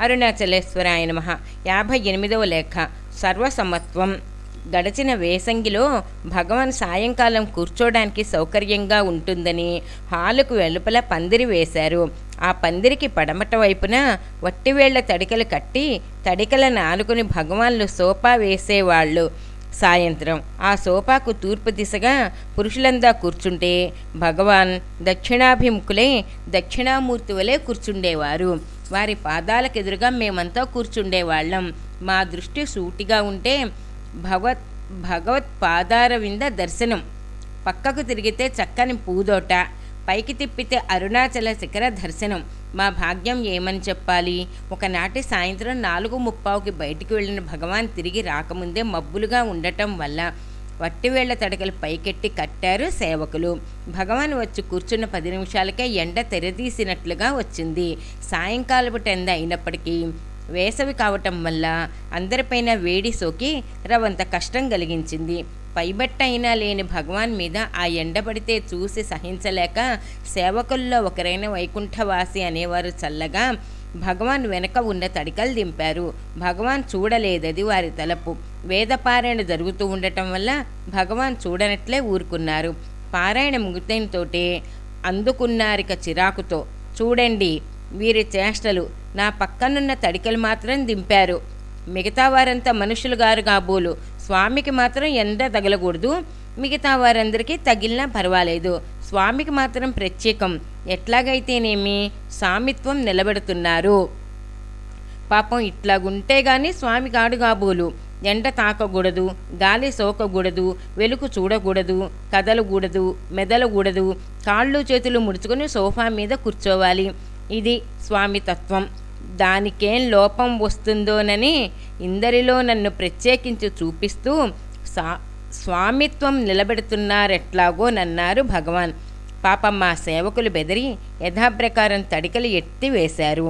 అరుణాచలేశ్వరాయ నమః. 58వ లేఖ. సర్వసమత్వం. గడచిన వేసంగిలో భగవాన్ సాయంకాలం కూర్చోడానికి సౌకర్యంగా ఉంటుందని హాలుకు వెలుపల పందిరి వేశారు. ఆ పందిరికి పడమట వైపున వట్టివేళ్ల తడికలు కట్టి తడికలను ఆనుకుని భగవాన్లు సోఫా వేసేవాళ్ళు. సాయంత్రం ఆ సోఫాకు తూర్పు దిశగా పురుషులందా కూర్చుంటే భగవాన్ దక్షిణాభిముఖులై దక్షిణామూర్తి వలె కూర్చుండేవారు. వారి పాదాలకెదురుగా మేమంతా కూర్చుండేవాళ్ళం. మా దృష్టి సూటిగా ఉంటే భగవత్ పాదార వింద దర్శనం. పక్కకు తిరిగితే చక్కని పూదోట, పైకి తిప్పితే అరుణాచల శిఖర దర్శనం. మా భాగ్యం ఏమని చెప్పాలి. ఒకనాటి సాయంత్రం 4:30కి బయటికి వెళ్ళిన భగవాన్ తిరిగి రాకముందే మబ్బులుగా ఉండటం వల్ల వట్టివేళ్ల తడకలు పైకెట్టి కట్టారు సేవకులు. భగవాన్ వచ్చి కూర్చున్న 10 నిమిషాలకే ఎండ తెరదీసినట్లుగా వచ్చింది. సాయంకాలపు టెంద అయినప్పటికీ వేసవి కావటం వల్ల అందరిపైన వేడి సోకి రవంత కష్టం కలిగించింది. పైబట్ట అయినా లేని భగవాన్ మీద ఆ ఎండబడితే చూసి సహించలేక సేవకుల్లో ఒకరైన వైకుంఠవాసి అనేవారు చల్లగా భగవాన్ వెనక ఉన్న తడికలు దింపారు. భగవాన్ చూడలేదది వారి తలపు. వేదపారాయణ జరుగుతూ ఉండటం వల్ల భగవాన్ చూడనట్లే ఊరుకున్నారు. పారాయణ ముగితేతోటే అందుకున్నారిక చిరాకుతో, చూడండి వీరి చేష్టలు, నా పక్కనున్న తడికలు మాత్రం దింపారు. మిగతా వారంతా మనుషులు గారు కాబోలు, స్వామికి మాత్రం ఎండ తగలకూడదు, మిగతా వారందరికీ తగిలినా పర్వాలేదు, స్వామికి మాత్రం ప్రత్యేకం, ఎట్లాగైతేనేమి సామిత్వం నిలబెడుతున్నారు. పాపం ఇట్లాగుంటే గాని స్వామి కాడు కాబోలు. ఎండ తాకకూడదు, గాలి సోకకూడదు, వెలుగు చూడకూడదు, కదలకూడదు, మెదలకూడదు, కాళ్ళు చేతులు ముడుచుకొని సోఫా మీద కూర్చోవాలి. ఇది స్వామి తత్వం. దానికేం లోపం వస్తుందోనని ఇందరిలో నన్ను ప్రత్యేకించి చూపిస్తూ స్వామిత్వం నిలబెడుతున్నారెట్లాగో నన్నారు భగవాన్. పాపం మా సేవకులు బెదిరి యథాప్రకారం తడికలు ఎత్తి వేశారు.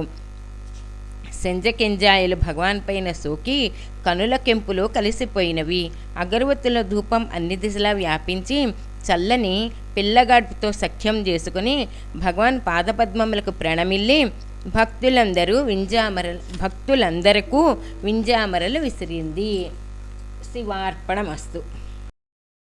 సెంజకింజాయలు భగవాన్ పైన సోకి కనుల కెంపులో కలిసిపోయినవి. అగరవత్తుల ధూపం అన్ని దిశలా వ్యాపించి చల్లని పిల్లగాడ్పుతో సఖ్యం చేసుకుని భగవాన్ పాదపద్మములకు ప్రణమిల్లి భక్తులందరకు వింజామరలు విసిరింది. శివార్పణమస్తు.